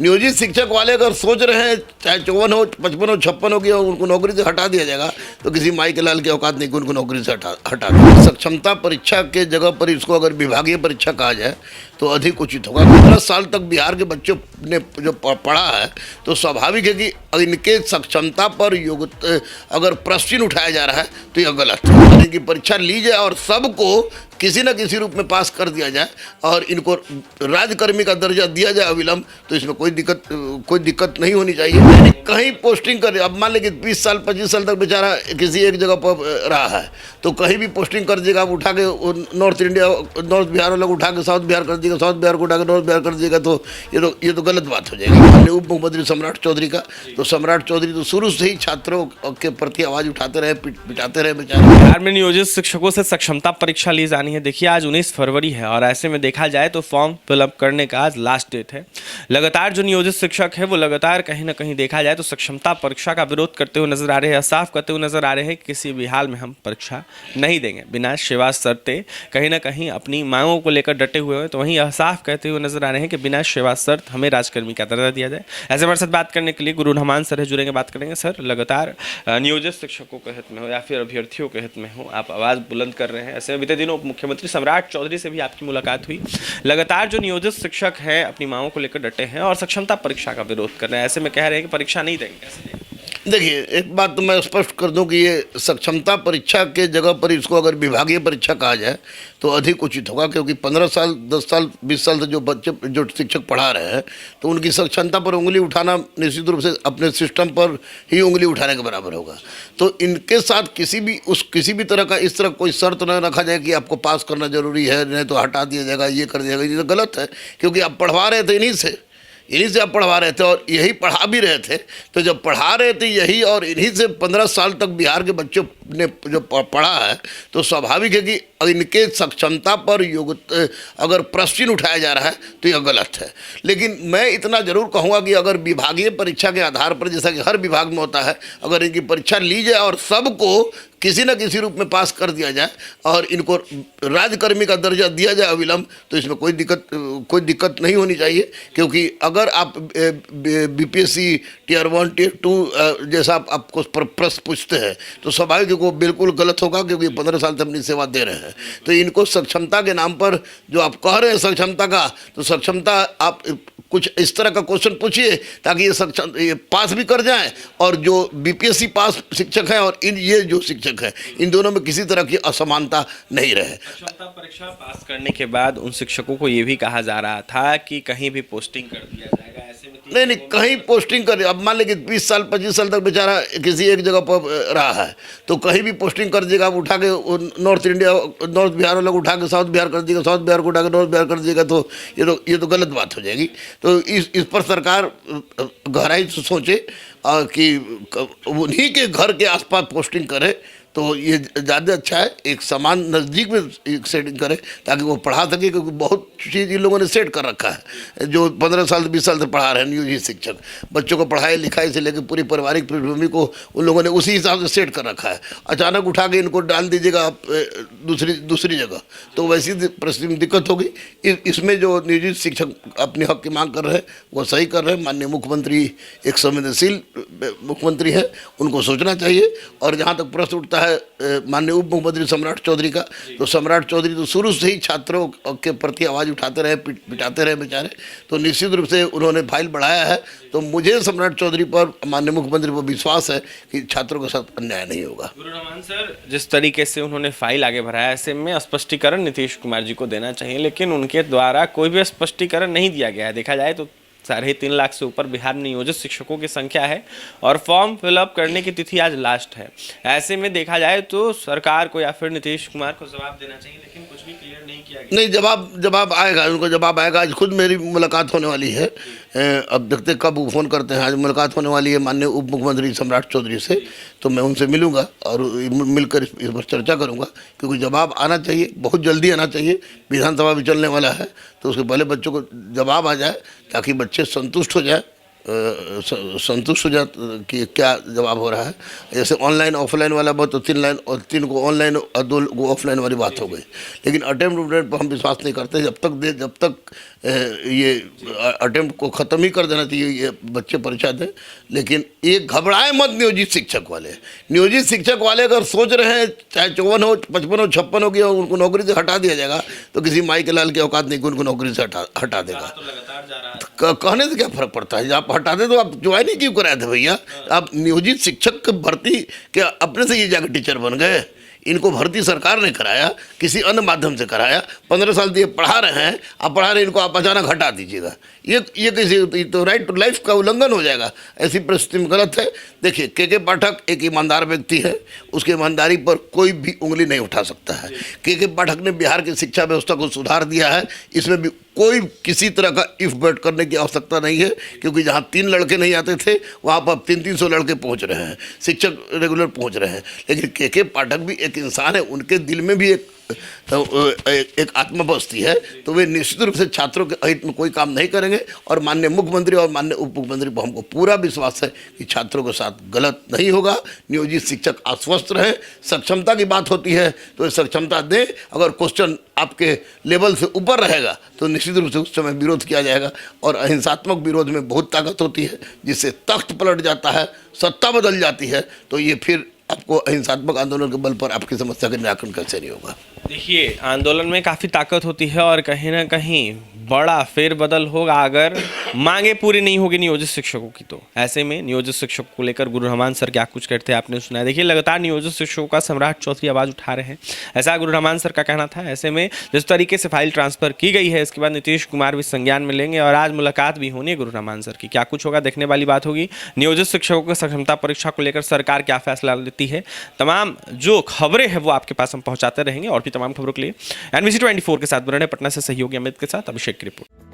नियोजित शिक्षक वाले अगर सोच रहे हैं चाहे 54 हो 55 हो 56 हो गया उनको नौकरी से हटा दिया जाएगा तो किसी माई के लाल की औकात नहीं कि उनको नौकरी से हटा दें। सक्षमता परीक्षा के जगह पर इसको अगर विभागीय परीक्षा कहा जाए तो अधिक उचित होगा। 15 साल तक बिहार के बच्चों ने जो पढ़ा है तो स्वाभाविक है कि इनके सक्षमता पर योग्यता अगर प्रश्न उठाया जा रहा है तो यह गलत है। इनकी परीक्षा ली जाए और सबको किसी न किसी रूप में पास कर दिया जाए और इनको राज्यकर्मी का दर्जा दिया जाए अविलंब, तो इसमें कोई दिक्कत नहीं होनी चाहिए। कहीं पोस्टिंग कर, अब मान लें कि 20 साल 25 साल तक बेचारा किसी एक जगह पर रहा है तो कहीं भी पोस्टिंग कर देगा, उठा के नॉर्थ बिहार वाला उठा के साउथ बिहार कर देगा, साउथ बिहार को उठा के नॉर्थ बिहार कर देगा, तो ये तो गलत बात हो जाएगी। हमने उप मुख्यमंत्री सम्राट चौधरी का, तो सम्राट चौधरी तो शुरू से ही छात्रों के प्रति आवाज़ उठाते रहे, पिटाते रहे बेचारे। बिहार में नियोजित शिक्षकों से सक्षमता परीक्षा ली जानी है। देखिए आज 19 फरवरी है और ऐसे में देखा जाए तो फॉर्म फिलअप करने का आज लास्ट डेट है। लगातार जो नियोजित शिक्षक है वो लगातार कहीं ना कहीं देखा जाए तो सक्षमता परीक्षा का विरोध करते हुए नजर आ रहे हैं, साफ करते हुए नजर आ रहे हैं कि किसी भी हाल में हम परीक्षा नहीं देंगे बिना सेवा शर्ते। कहीं ना कहीं अपनी मांगों को लेकर डटे हुए हैं, तो वहीं यह साफ कहते हुए नजर आ रहे हैं कि बिना सेवा शर्त हमें राजकर्मी का दर्जा दिया जाए। ऐसे हमारे साथ बात करने के लिए गुरु रहमान सर है, जुड़ेंगे, बात करेंगे। सर, लगातार नियोजित शिक्षकों के हित में हो या फिर अभ्यर्थियों के हित में हो, आप आवाज़ बुलंद कर रहे हैं। ऐसे में बीते दिनों मुख्यमंत्री सम्राट चौधरी से भी आपकी मुलाकात हुई। लगातार जो नियोजित शिक्षक हैं अपनी मांगों को लेकर डटे हैं और सक्षमता परीक्षा का विरोध कर रहे हैं। ऐसे में कह रहे हैं कि परीक्षा नहीं देंगे। कैसे देंगे? देखिए, एक बात तो मैं स्पष्ट कर दूं कि ये सक्षमता परीक्षा के जगह पर इसको अगर विभागीय परीक्षा कहा जाए तो अधिक उचित होगा, क्योंकि 15 साल 10 साल 20 साल से जो बच्चे जो शिक्षक पढ़ा रहे हैं तो उनकी सक्षमता पर उंगली उठाना निश्चित रूप से अपने सिस्टम पर ही उंगली उठाने के बराबर होगा। तो इनके साथ किसी भी तरह का इस तरह कोई शर्त न रखा जाए कि आपको पास करना जरूरी है, नहीं तो हटा दिया जाएगा, ये कर दिया जाएगा। ये तो गलत है, क्योंकि आप पढ़वा रहे थे इन्हीं से आप पढ़वा रहे थे और यही पढ़ा भी रहे थे। तो जब पढ़ा रहे थे यही और इन्हीं से 15 साल तक बिहार के बच्चों ने जो पढ़ा है तो स्वाभाविक है कि इनके सक्षमता पर योग्यता अगर प्रश्न उठाया जा रहा है तो यह गलत है। लेकिन मैं इतना जरूर कहूँगा कि अगर विभागीय परीक्षा के आधार पर, जैसा कि हर विभाग में होता है, अगर इनकी परीक्षा ली जाए और सबको किसी न किसी रूप में पास कर दिया जाए और इनको राज्यकर्मी का दर्जा दिया जाए अविलंब, तो इसमें कोई दिक्कत नहीं होनी चाहिए। क्योंकि अगर आप बीपीएससी टियर 1 टियर 2 जैसा आपको प्रश्न पूछते हैं तो स्वाभाविक वो बिल्कुल गलत होगा, क्योंकि 15 साल से अपनी सेवा दे रहे हैं। तो इनको सक्षमता के नाम पर जो आप कह रहे हैं सक्षमता का, तो सक्षमता आप कुछ इस तरह का क्वेश्चन पूछिए ताकि ये पास भी कर जाएं, और जो बीपीएससी पास शिक्षक हैं और ये जो शिक्षक हैं, इन दोनों में किसी तरह की असमानता नहीं रहे। सक्षमता परीक्षा पास करने के बाद उन शिक्षकों को ये भी कहा जा रहा था कि कहीं भी पोस्टिंग कर दिया जाएगा। ऐसे में नहीं, कहीं पोस्टिंग कर, अब मान लें कि 20 साल 25 साल तक बेचारा किसी एक जगह पर रहा है तो कहीं भी पोस्टिंग कर देगा, उठा के नॉर्थ बिहार वाला उठा के साउथ बिहार कर देगा, साउथ बिहार को उठा के नॉर्थ बिहार कर देगा, तो ये तो गलत बात हो जाएगी। तो इस पर सरकार गहराई से सोचे कि उन्हीं के घर के आसपास पोस्टिंग करे तो ये ज़्यादा अच्छा है। एक समान नज़दीक में एक सेटिंग करे ताकि वो पढ़ा सके, क्योंकि बहुत चीज़ इन लोगों ने सेट कर रखा है। जो 15 साल 20 साल से पढ़ा रहे हैं नियोजित शिक्षक, बच्चों को पढ़ाई लिखाई से लेकर पूरी पारिवारिक पृष्ठभूमि को उन लोगों ने उसी हिसाब से सेट कर रखा है। अचानक उठा के इनको डाल दीजिएगा आप दूसरी जगह, तो वैसी दिक्कत होगी। इसमें जो नियोजित शिक्षक अपने हक की मांग कर रहे हैं वो सही कर रहे हैं। माननीय मुख्यमंत्री एक संवेदनशील मुख्यमंत्री है, उनको सोचना चाहिए। और जहाँ तक प्रश्न उठता है माननीय उप मुख्यमंत्री सम्राट चौधरी का, तो सम्राट चौधरी तो शुरू से ही छात्रों के प्रति आवाज़ उठाते रहे, पिटाते रहे बेचारे। तो निश्चित रूप से उन्होंने फाइल बढ़ाया है। तो मुझे सम्राट चौधरी पर, माननीय मुख्यमंत्री पर विश्वास है कि छात्रों के साथ अन्याय नहीं होगा। गुरु रहमान सर, जिस तरीके से उन्होंने फाइल आगे बढ़ाया, ऐसे में स्पष्टीकरण नीतीश कुमार जी को देना चाहिए, लेकिन उनके द्वारा कोई भी स्पष्टीकरण नहीं दिया गया है। देखा जाए तो 3.5 लाख से ऊपर बिहार में नियोजित शिक्षकों की संख्या है और फॉर्म फिलअप करने की तिथि आज लास्ट है। ऐसे में देखा जाए तो सरकार को या फिर नीतीश कुमार को जवाब देना चाहिए, लेकिन कुछ भी क्लियर नहीं किया गया। नहीं, जवाब आएगा, उनको जवाब आएगा। आज खुद मेरी मुलाकात होने वाली है, अब देखते कब वो फ़ोन करते हैं। आज मुलाकात होने वाली है माननीय उप मुख्यमंत्री सम्राट चौधरी से, तो मैं उनसे मिलूंगा और मिलकर इस पर चर्चा करूंगा, क्योंकि जवाब आना चाहिए, बहुत जल्दी आना चाहिए। विधानसभा भी चलने वाला है तो उसके पहले बच्चों को जवाब आ जाए ताकि बच्चे संतुष्ट हो जाए संतुष्ट हो जाते कि क्या जवाब हो रहा है। जैसे ऑनलाइन ऑफलाइन वाला बात तो 3 को ऑनलाइन और 2 को ऑफलाइन वाली बात हो गई, लेकिन अटेम्प्ट पर हम विश्वास नहीं करते। जब तक ये अटेम्प्ट को ख़त्म ही कर देना चाहिए, ये बच्चे परीक्षा दें। लेकिन ये घबराए मत नियोजित शिक्षक वाले। नियोजित शिक्षक वाले अगर सोच रहे हैं चाहे 54 हो, 55 हो, 56 हो गया, उनको नौकरी से हटा दिया जाएगा, तो किसी माई के लाल की औकात नहीं कि उनको नौकरी से हटा देगा। तो कहने से क्या फर्क पड़ता है? आप हटा दे तो आप ज्वाइन ही क्यों कराए थे भैया? आप नियोजित शिक्षक की भर्ती के अपने से ये जाकर टीचर बन गए। इनको भर्ती सरकार ने कराया, किसी अन्य माध्यम से कराया। 15 साल दिए पढ़ा रहे हैं, आप पढ़ा रहे हैं, इनको आप अचानक हटा दीजिएगा, ये किसी तो राइट टू लाइफ का उल्लंघन हो जाएगा। ऐसी परिस्थिति में गलत है। देखिए के पाठक एक ईमानदार व्यक्ति है, उसकी ईमानदारी पर कोई भी उंगली नहीं उठा सकता है। के पाठक ने बिहार की शिक्षा व्यवस्था को सुधार दिया है, इसमें भी कोई किसी तरह का इफ बैट करने की आवश्यकता नहीं है, क्योंकि जहाँ 3 लड़के नहीं आते थे वहाँ पर 300 लड़के पहुँच रहे हैं, शिक्षक रेगुलर पहुँच रहे हैं। लेकिन के पाठक भी एक इंसान है, उनके दिल में भी एक आत्मा बसती है, तो वे निश्चित रूप से छात्रों के हित में कोई काम नहीं करेंगे। और माननीय मुख्यमंत्री और माननीय उप मुख्यमंत्री पर हमको पूरा विश्वास है कि छात्रों के साथ गलत नहीं होगा। नियोजित शिक्षक आश्वस्त रहे। सक्षमता की बात होती है तो ये सक्षमता दें। अगर क्वेश्चन आपके लेवल से ऊपर रहेगा तो निश्चित रूप से उस समय विरोध किया जाएगा। और अहिंसात्मक विरोध में बहुत ताकत होती है, जिससे तख्त पलट जाता है, सत्ता बदल जाती है। तो ये फिर आपको अहिंसात्मक आंदोलन के बल पर आपकी समस्या का निराकरण कैसे नहीं होगा? देखिए, आंदोलन में काफ़ी ताकत होती है और कहीं ना कहीं बड़ा फेरबदल होगा अगर मांगे पूरी नहीं होगी नियोजित शिक्षकों की। तो ऐसे में नियोजित शिक्षकों को लेकर गुरु रहमान सर क्या कुछ कहते हैं आपने सुना है। देखिए, लगातार नियोजित शिक्षकों का सम्राट चौधरी आवाज़ उठा रहे हैं, ऐसा गुरु रहमान सर का कहना था। ऐसे में जिस तरीके से फाइल ट्रांसफर की गई है, इसके बाद नीतीश कुमार भी संज्ञान में लेंगे और आज मुलाकात भी होनी है गुरु रहमान सर की। क्या कुछ होगा देखने वाली बात होगी। नियोजित शिक्षकों की सक्षमता परीक्षा को लेकर सरकार क्या फैसला लेती है, तमाम जो खबरें हैं वो आपके पास हम पहुंचाते रहेंगे। और भी तमाम खबरों के लिए NBC 24 के साथ बने पटना से सहयोगी अमित के साथ अभिषेक की रिपोर्ट।